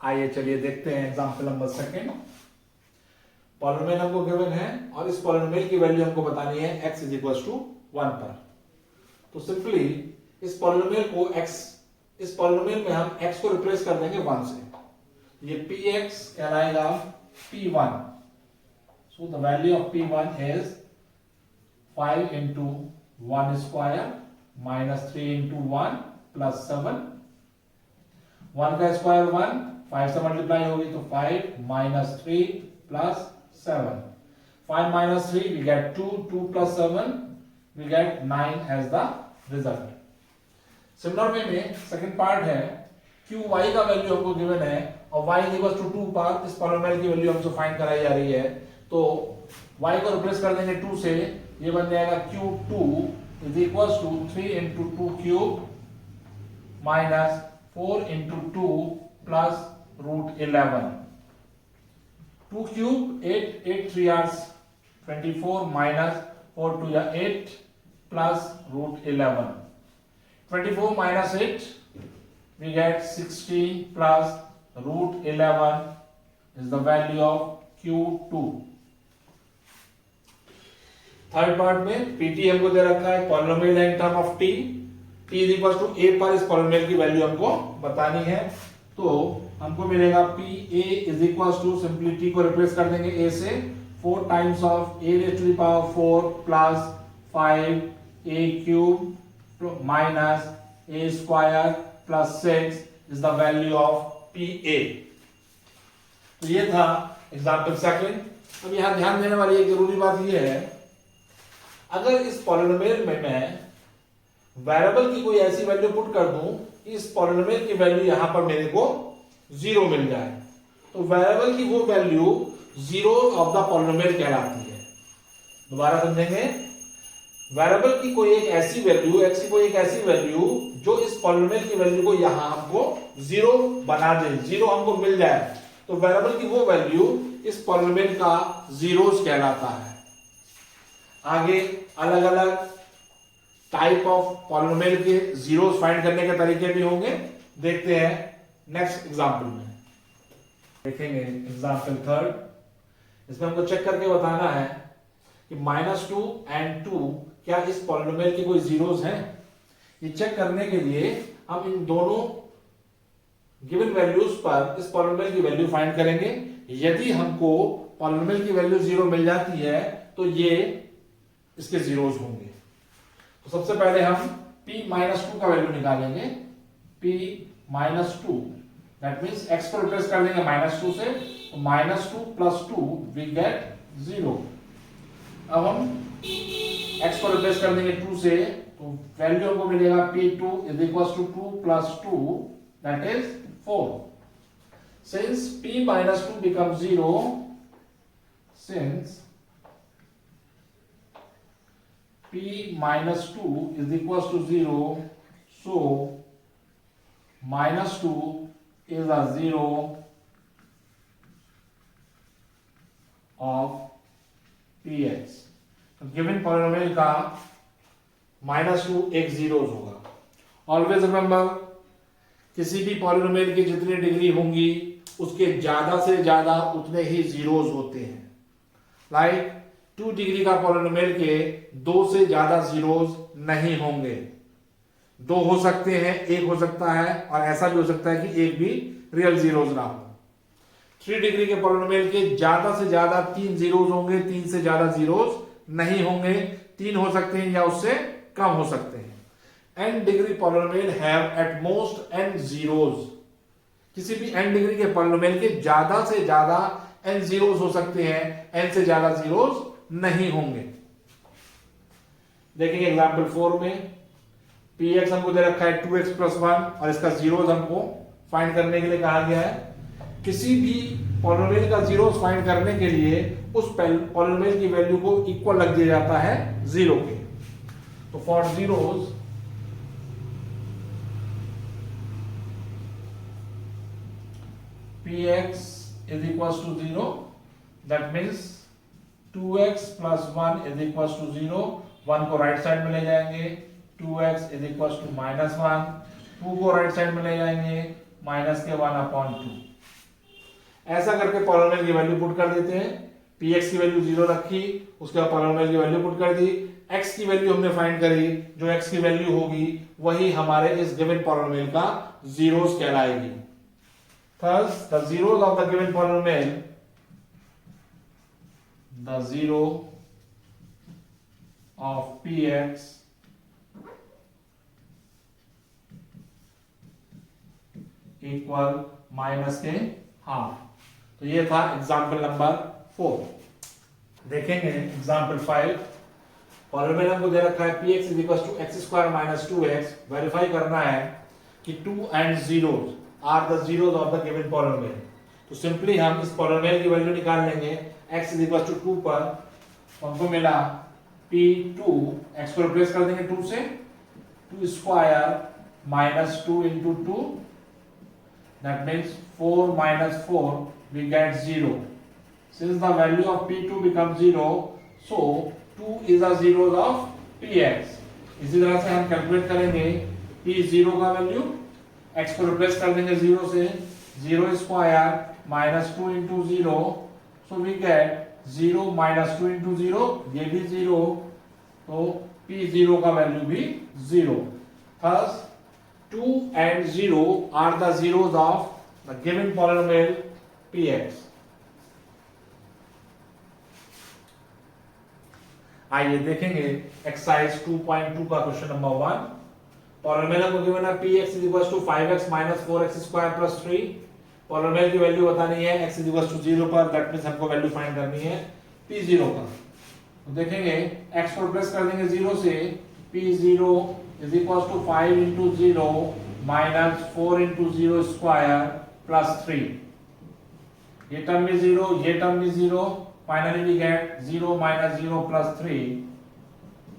आइए चलिए देखते हैं एग्जाम्पल नंबर सेकेंड। पॉलिनोमियल हमको गिवन है और इस पॉलिनोमियल की वैल्यू हमको बतानी है x इज इक्वल टू 1 पर। तो सिंपली इस पॉलिनोमियल में हम x को रिप्लेस कर देंगे 1 से। ये px कहलाएगा p1। So the value of p1 is 5 into 1 square minus 3 into 1 plus 7। 1 का स्क्वायर 1, 5 से मल्टीप्लाई होगी तो 5 minus 3 plus 7। 5 minus 3 we get 2, 2 plus 7 we get 9 as the result. Similar way में सेकंड पार्ट है क्यू वाई का value हमको given है और y इक्वल्स टू 2 पर इस पॉलिनोमियल की वैल्यू हमसे फाइंड कराई जा रही है। तो y को रिप्लेस कर देंगे 2 से, ये बन जाएगा q2 is equals to 3 into 2 cube minus 4 into 2 plus root 11। 2 cube 8, 8 3 hours 24 minus 4 to the 8 plus root 11. 24 minus 8 we get 16 plus root 11 is the value of Q2. Third part में PT हमको दे रखा है पॉलिनोमियल है in term of t is equals to a पर इस polynomial की value हमको बतानी है। तो हमको मिलेगा p a is equal to simply t को रिप्लेस कर देंगे ए से 4 times of a raise to the power 4 plus 5 a cube minus a square plus 6 is the value of p a. तो ये था एग्जांपल सेकंड। अब यहां ध्यान देने वाली एक जरूरी बात ये है, अगर इस पॉलिनोमियल में मैं वेरिएबल की कोई ऐसी वैल्यू पुट कर दूं इस पॉलिनोमियल की वैल्यू यहां पर मेरे को 0 मिल जाए, तो वेरिएबल की वो value zero of the polynomial कहलाती है। दोबारा समझेंगे, वेरिएबल की कोई एक ऐसी वैल्यू x की कोई एक ऐसी वैल्यू जो इस पॉलिनोमियल की वैल्यू को यहां हमको 0 बना दे, 0 हमको मिल जाए, तो वेरिएबल की वो वैल्यू इस पॉलिनोमियल का जीरोस कहलाता है। आगे अलग अलग टाइप ऑफ पॉलिनोमियल के जीरोस फाइंड करने के तरीके भी होंगे, देखते हैं नेक्स्ट एग्जांपल में। देखेंगे एग्जांपल थर्ड। इसमें हमको चेक करके बताना है कि -2 and 2 क्या इस पॉलिनोमियल के कोई जीरोस हैं। ये चेक करने के लिए हम इन दोनों गिवन वैल्यूज पर इस पॉलिनोमियल की वैल्यू फाइंड करेंगे। यदि हमको पॉलिनोमियल की वैल्यू 0 मिल जाती है तो ये इसके जीरोस होंगे। तो सबसे पहले हम p-2 का वैल्यू निकालेंगे। p-2 दैट मींस x को रिप्लेस कर देंगे -2 से, तो -2 plus 2 we get 0। अब हम x को रिप्लेस कर देंगे 2 से, तो वैल्यू हमको मिलेगा p2 is equals to 2 plus 2 that is 4। Since p-2 becomes 0, since p-2 is equals to 0, so -2 is a 0 of px। तो गिवन पॉलिनोमियल का -2 एक जीरोस होगा। ऑलवेज रिमेंबर, किसी भी पॉलिनोमियल की जितनी डिग्री होंगी उसके ज्यादा से ज्यादा उतने ही जीरोस होते हैं। लाइक 2 डिग्री का पॉलिनोमियल के 2 से ज्यादा जीरोस नहीं होंगे। 2 हो सकते हैं, 1 हो सकता है, और ऐसा भी हो सकता है कि एक भी रियल जीरोस ना हो। 3 डिग्री के पॉलिनोमियल के ज्यादा से ज्यादा 3 जीरोस होंगे, 3 से ज्यादा जीरोस नहीं होंगे। 3 हो सकते हैं या उससे कम हो सकते हैं। n degree polynomial have at most n zeros. किसी भी n डिग्री के पॉलिनोमियल के ज्यादा से ज्यादा n जीरोस हो सकते हैं, n से ज्यादा जीरोस नहीं होंगे। देखेंगे एग्जांपल 4 में px हमको दे रखा है 2x + 1 और इसका जीरोस हमको फाइंड करने के लिए कहा गया है। किसी भी पॉलिनोमियल का जीरोस फाइंड करने के लिए उस पॉलिनोमियल की वैल्यू को इक्वल रख दिया जाता है 0 के। तो for zeros px is equals to 0, that means 2x plus 1 is equals to 0। 1 को राइट साइड में ले जाएंगे, 2x is equals to -1। 2 को राइट साइड में ले जाएंगे, -1/2। ऐसा करके पॉलिनोमियल की वैल्यू पुट कर देते हैं। px की वैल्यू 0 रखी, उसके बाद पॉलिनोमियल की वैल्यू पुट कर दी, x की वैल्यू हमने फाइंड करी, जो x की वैल्यू होगी वही हमारे इस गिवन पॉलिनोमियल का जीरोस कहलाएगी। Thus the zeros of the given polynomial, the zero of px equal minus के हाफ। तो ये था एग्जाम्पल नंबर 4। देखेंगे एग्जाम्पल 5। पॉलिनोमियल हमको दे रखा है px is equal to x square minus 2x। Verify करना है कि 2 and 0 are the zeros of the given polynomial. तो सिंपली हम इस पॉलिनोमियल की वैल्यू निकाल लेंगे। x इज इक्वल टू 2 पर हमको मिला p2, x को रिप्लेस कर देंगे 2 से, 2 square minus 2 into 2, that means 4 minus 4 we get 0. Since the value of p2 becomes 0, so 2 is the zeros of px. इसी तरह से हम कैलकुलेट करेंगे p0 का वैल्यू, x को रिप्लेस कर देंगे 0 से, 0 square minus 2 into 0, so we get 0 minus 2 into 0, ये भी 0, तो p0 का वैल्यू भी 0। Thus 2 and 0 are the zeros of the given polynomial px। आइए देखेंगे एक्सरसाइज 2.2 का क्वेश्चन नंबर 1। पॉलिनोमियल को गिवन है px is equals to 5x minus 4x square plus 3। Polynomial की वैल्यू बतानी है x is equals to 0 पर, दैट मींस हमको वैल्यू फाइंड करनी है p0 का। तो देखेंगे x को रिप्लेस कर देंगे 0 से, p0 is equals to 5 into 0 minus 4 into 0 square plus 3। ये टर्म भी 0, ये टर्म भी 0, finally we get 0 minus 0 plus 3,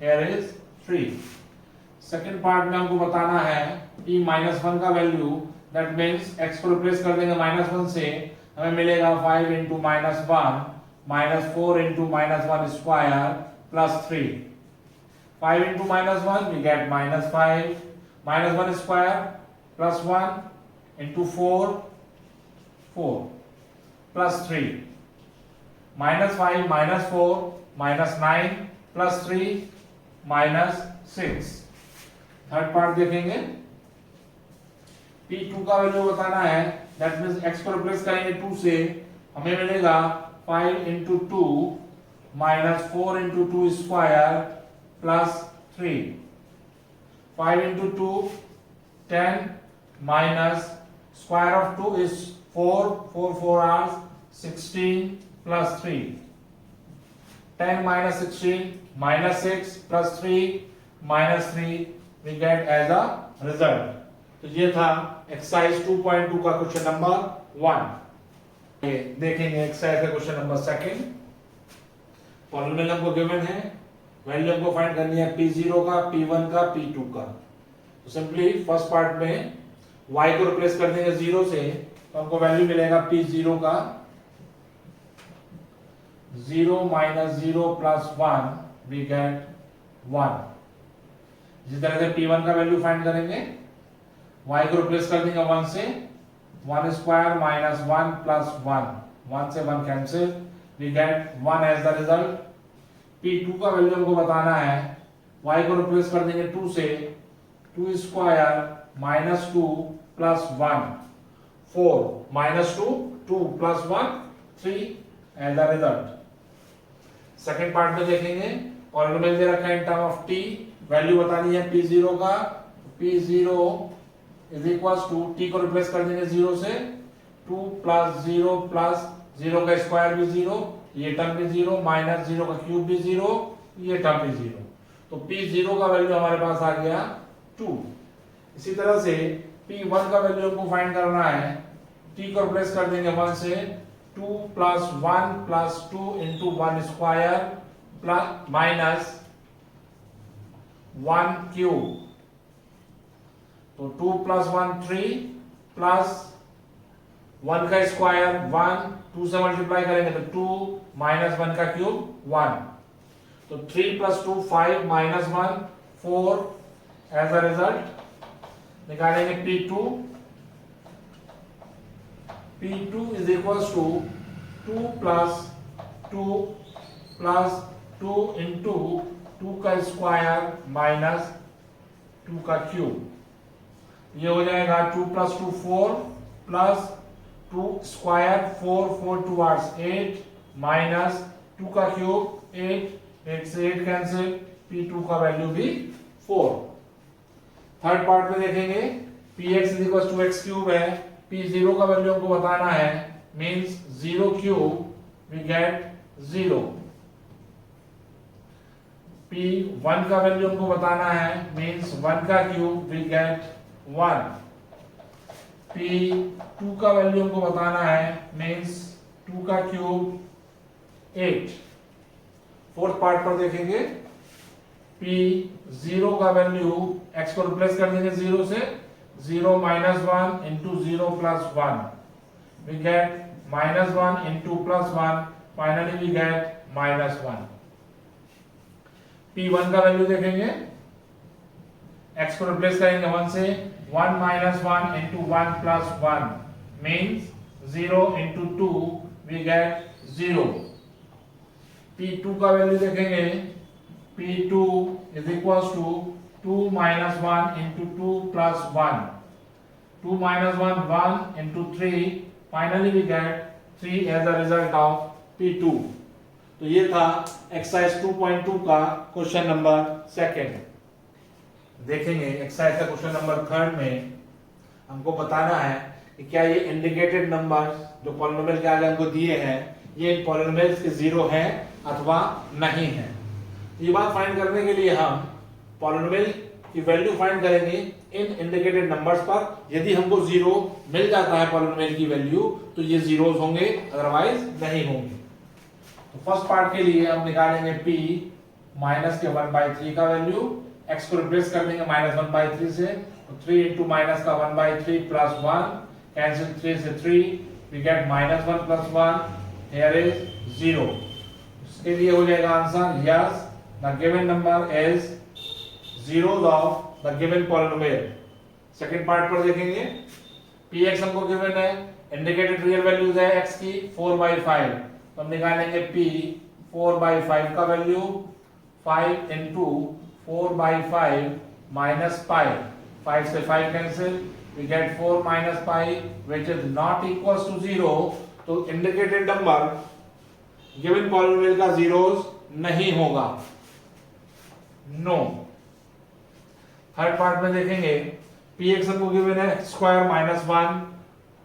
here is 3। Second part में हमको बताना है p minus 1 का वैल्यू, that means x को रिप्लेस कर देंगे minus 1 से, हमें मिलेगा 5 into minus 1 minus 4 into minus 1 square plus 3। 5 into minus 1 we get minus 5, minus 1 square plus 1 into 4, 4 plus 3, minus 5 minus 4 minus 9 plus 3 minus 6। Third part देखेंगे, p2 का value बताना है, दैट मींस x को रिप्लेस करेंगे 2 से, हमें मिलेगा 5 into 2 minus 4 into 2 square plus 3। 5 into 2 10 minus square of 2 is 4, 4 4 are 16 plus 3। 10 minus 16 minus 6 plus 3 minus 3 we get as a result। तो ये था एक्सरसाइज 2.2 का क्वेश्चन नंबर 1। ये देखेंगे एक्सरसाइज का क्वेश्चन नंबर 2। पॉलिनोमियल हमको गिवन है, वैल्यू हमको फाइंड करनी है p0 का, p1 का, p2 का। तो सिंपली फर्स्ट पार्ट में y को रिप्लेस कर देंगे 0 से, तो हमको वैल्यू मिलेगा p0 का 0 minus 0 plus 1 we get 1। इसी तरह से p1 का वैल्यू फाइंड करेंगे, y को रिप्लेस कर देंगे 1 से, 1 स्क्वायर माइनस 1 प्लस 1, 1 से 1 cancel, we get 1 as the result। p2 का वैल्यू हमको बताना है, y को रिप्लेस कर देंगे 2 से, 2 square minus 2 plus 1, 4 minus 2, 2 plus 1, 3 as the result. Second part में देखेंगे, पॉलिनोमियल दे रखा है in term of t, value बतानी है p0 का, p0 is equals to, t को रिप्लेस कर देंगे 0 से, 2 प्लस 0 का स्क्वायर भी 0, ये टर्म भी 0, माइनस 0 का क्यूब भी 0, ये टर्म भी 0। तो p0 का वैल्यू हमारे पास आ गया 2। इसी तरह से p1 का वैल्यू हमको फाइंड करना है, t को रिप्लेस कर देंगे 1 से, 2 plus 1 plus 2 into 1 square plus minus 1 cube, तो 2 प्लस 1 3 प्लस 1 का स्क्वायर 1, 2 से मल्टीप्लाई करेंगे तो 2 माइनस 1 का क्यूब 1, तो 3 plus 2 5 minus 1 4। As a result निकालेंगे p2, P2 is equals to 2 plus 2 plus 2 into 2 का स्क्वायर माइनस 2 का क्यूब। ये हो जाएगा 2 plus 2 4 प्लस 2 स्क्वायर 4 4 2 8 माइनस 2 का क्यूब 8 8 से 8 कैंसिल, P2 का वैल्यू भी 4। थर्ड पार्ट में देखेंगे Px is equal to x cube है, P0 का वैल्यू हमको बताना है, means 0 cube we get 0। P1 का वैल्यू हमको बताना है, मींस 1 का क्यूब वी गेट 1। P2 का वैल्यू हमको बताना है, मींस 2 का क्यूब 8। फोर्थ पार्ट पर देखेंगे P0 का वैल्यू x को रिप्लेस कर देंगे 0 से, 0 minus 1 into 0 plus 1 we get minus 1 into plus 1, finally we get minus 1। P1 का वैल्यू देखेंगे, x को रिप्लेस करेंगे 1 से, 1 minus 1 into 1 plus 1 means 0 into 2 we get 0। P2 का वैल्यू देखेंगे, P2 is equals to 2 minus 1 into 2 plus 1, 2 minus 1 1 into 3, finally we get 3 as a result of P2। तो ये था एक्सरसाइज 2.2 का क्वेश्चन नंबर सेकंड। देखेंगे exercise का question number third में हमको बताना है कि क्या ये इंडिकेटेड नंबर जो पॉलिनोमियल के आगे हमको दिए हैं ये इन पॉलिनोमियल्स के जीरो हैं अथवा नहीं है। ये बात फाइंड करने के लिए हम पॉलिनोमियल की वैल्यू फाइंड करेंगे इन इंडिकेटेड नंबर्स पर। यदि हमको जीरो मिल जाता है पॉलिनोमियल की वैल्यू तो ये जीरोस होंगे, अदरवाइज नहीं होंगे। तो फर्स्ट पार्ट के लिए हम निकालेंगे p माइनस के 1/3 का वैल्यू, x को रिप्लेस कर देंगे -1/3 से, तो 3 into माइनस का 1/3 प्लस 1 कैंसिल 3 से 3 we get -1 plus 1 here is 0। इसके लिए हो जाएगा answer yes the given number is zeros of the given polynomial। Second part पर देखेंगे px हमको गिवन है, इंडिकेटेड रियल वैल्यूज है x की 4/5, तो हम निकालेंगे p 4/5 का वैल्यू 5 into 4/5 minus pi, 5 से 5 cancel we get 4 minus pi which is not equals to 0। तो इंडिकेटेड नंबर गिवन पॉलिनोमियल का जीरोस नहीं होगा, नो। थर्ड पार्ट में देखेंगे px हमको गिवन है स्क्वायर -1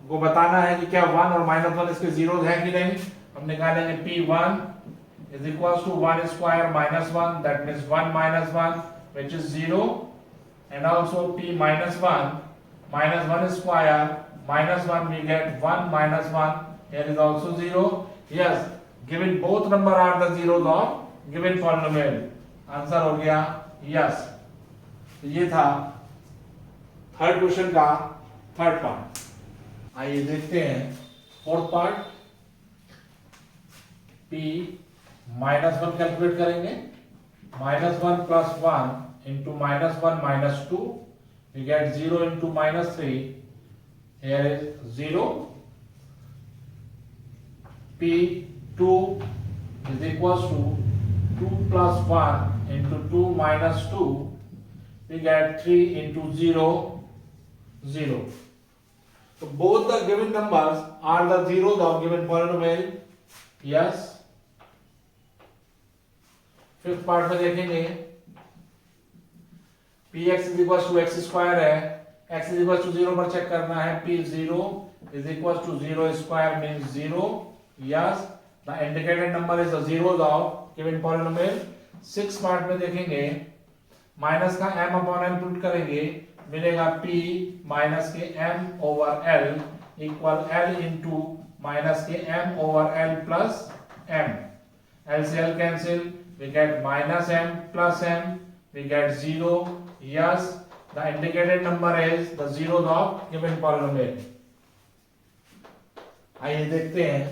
को बताना है कि क्या 1 और -1 इसके जीरोस हैं कि नहीं। हम निकालेंगे p1 is equals to 1 square -1, that means 1 minus 1 which is 0, and also p -1 square -1 we get 1 minus 1, here is also 0। yes, given both number are the zeros of given polynomial, answer हो गया yes। तो ये था third question का third part. आइए देखते हैं fourth part. p -1 calculate करेंगे, -1 plus 1 into -1 minus 2 we get 0 into -3, here is 0। p2 is equals to 2 plus 1 into 2 minus 2 we get 3 into 0 0। so both the given numbers are the zeros of given polynomial, yes। Fifth part में देखेंगे px is equals to x square है, x is equals to 0 पर check करना है, p0 is equals to 0 square means 0, yes the indicated number is the zeros of given polynomial। Six part में देखेंगे minus का m upon n put करेंगे, मिलेगा p minus के m over l equal l into minus के m over l plus m, l से l cancel we get minus m plus m we get 0, yes the indicated number is the zeros of given polynomial। आइए देखते हैं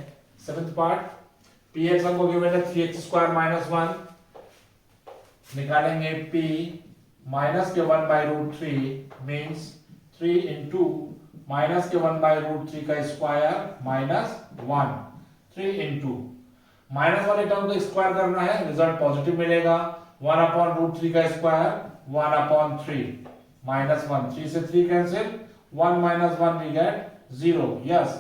seventh part. px हमको given है 3x square -1, निकालेंगे p minus के 1/√3 means 3 into minus के 1/√3 का square -1 3 into minus वाले टर्म को स्क्वायर करना है, रिजल्ट पॉजिटिव मिलेगा। 1/√3 का स्क्वायर 1/3 -1 3 से 3 cancel 1 - 1 we get 0। Yes,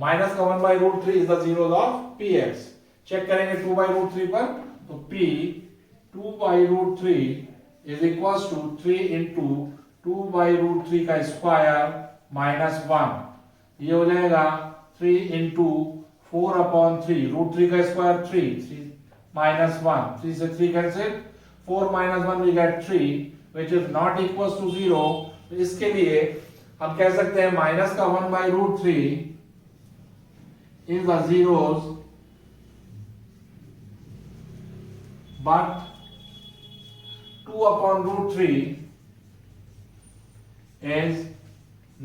minus का 1/√3 is the zero of px। Check करेंगे 2/√3 पर, तो p 2/√3 is equal to 3 into 2/√3 का स्क्वायर -1, ये हो जाएगा 3 इंटू 4/3 √3 का स्क्वायर 3 -1 3 से 3 cancel 4 - 1 we get 3 which is not equal to 0। इसके लिए हम कह सकते हैं माइनस का 1/√3 is the zeros but 2/√3 is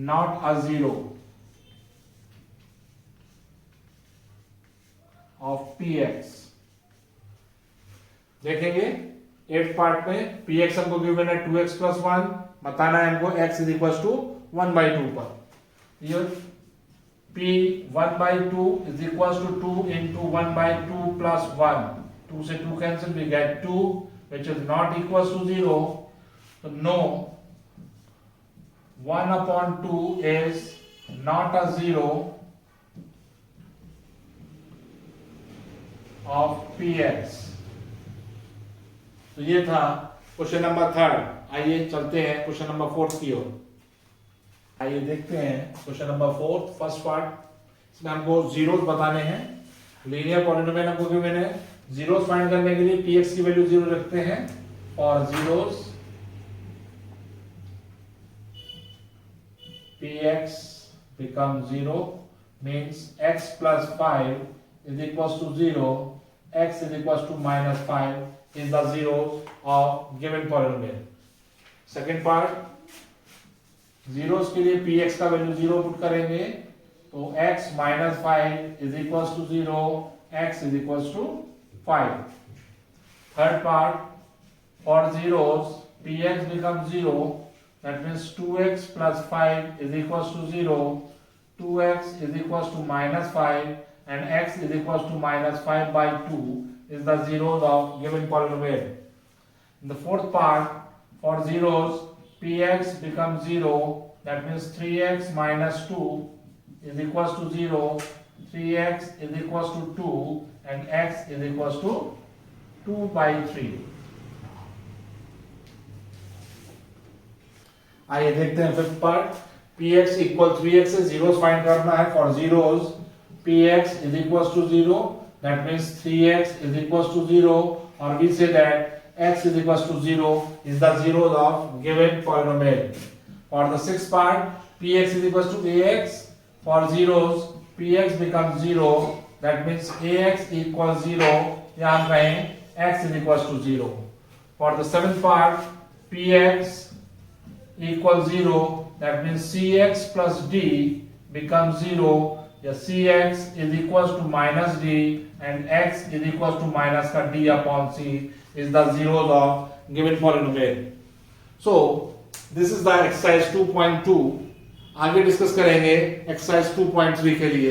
not a zero of px। देखेंगे 8th पार्ट में px हमको गिवन है 2x + 1, बताना है हमको x इज इक्वल टू 1/2 पर। ये p 1/2 is equal to 2 into 1/2 + 1, 2 से 2 cancel we get 2 which is not equal to 0। so no, 1/2 is not a zero of px। तो ये था क्वेश्चन नंबर 3। आइए चलते हैं क्वेश्चन नंबर 4 की ओर। आइए देखते हैं क्वेश्चन नंबर 4 फर्स्ट पार्ट। इसमें हमको जीरोस बताने हैं। लीनियर पॉलिनोमियल हमको गिवन है, जीरोस फाइंड करने के लिए px की वैल्यू 0 रखते हैं और zeros px become 0 means x plus 5 is equals to 0, x is equals to -5 is the zeros of given polynomial। Second part, zeros के लिए px का वैल्यू 0 पुट करेंगे तो x - 5 is equals to 0, x is equals to 5। Third part, for zeros px becomes 0, that means 2x plus 5 is equals to 0, 2x is equals to -5 and x is equals to -5/2 is the zeros of given polynomial। In the fourth part, for zeros px becomes 0, that means 3x - 2 is equals to 0, 3x is equals to 2 and x is equals to 2/3। आइए देखते हैं fifth part. px equal 3x से zeros find करना है। For zeros px is equals to 0, that means 3x is equals to 0, or we say that x is equals to 0 is the zeros of given polynomial। For the sixth part, px is equals to ax। For zeros px becomes 0, that means ax equals 0, या हम कहें x is equals to 0। For the seventh part, px equals 0, that means cx plus d becomes 0, या cx is equals to -d and x is equals to minus का d/c is the zeros of given polynomial। So this is the exercise 2.2। आगे discuss करेंगे exercise 2.3 के लिए।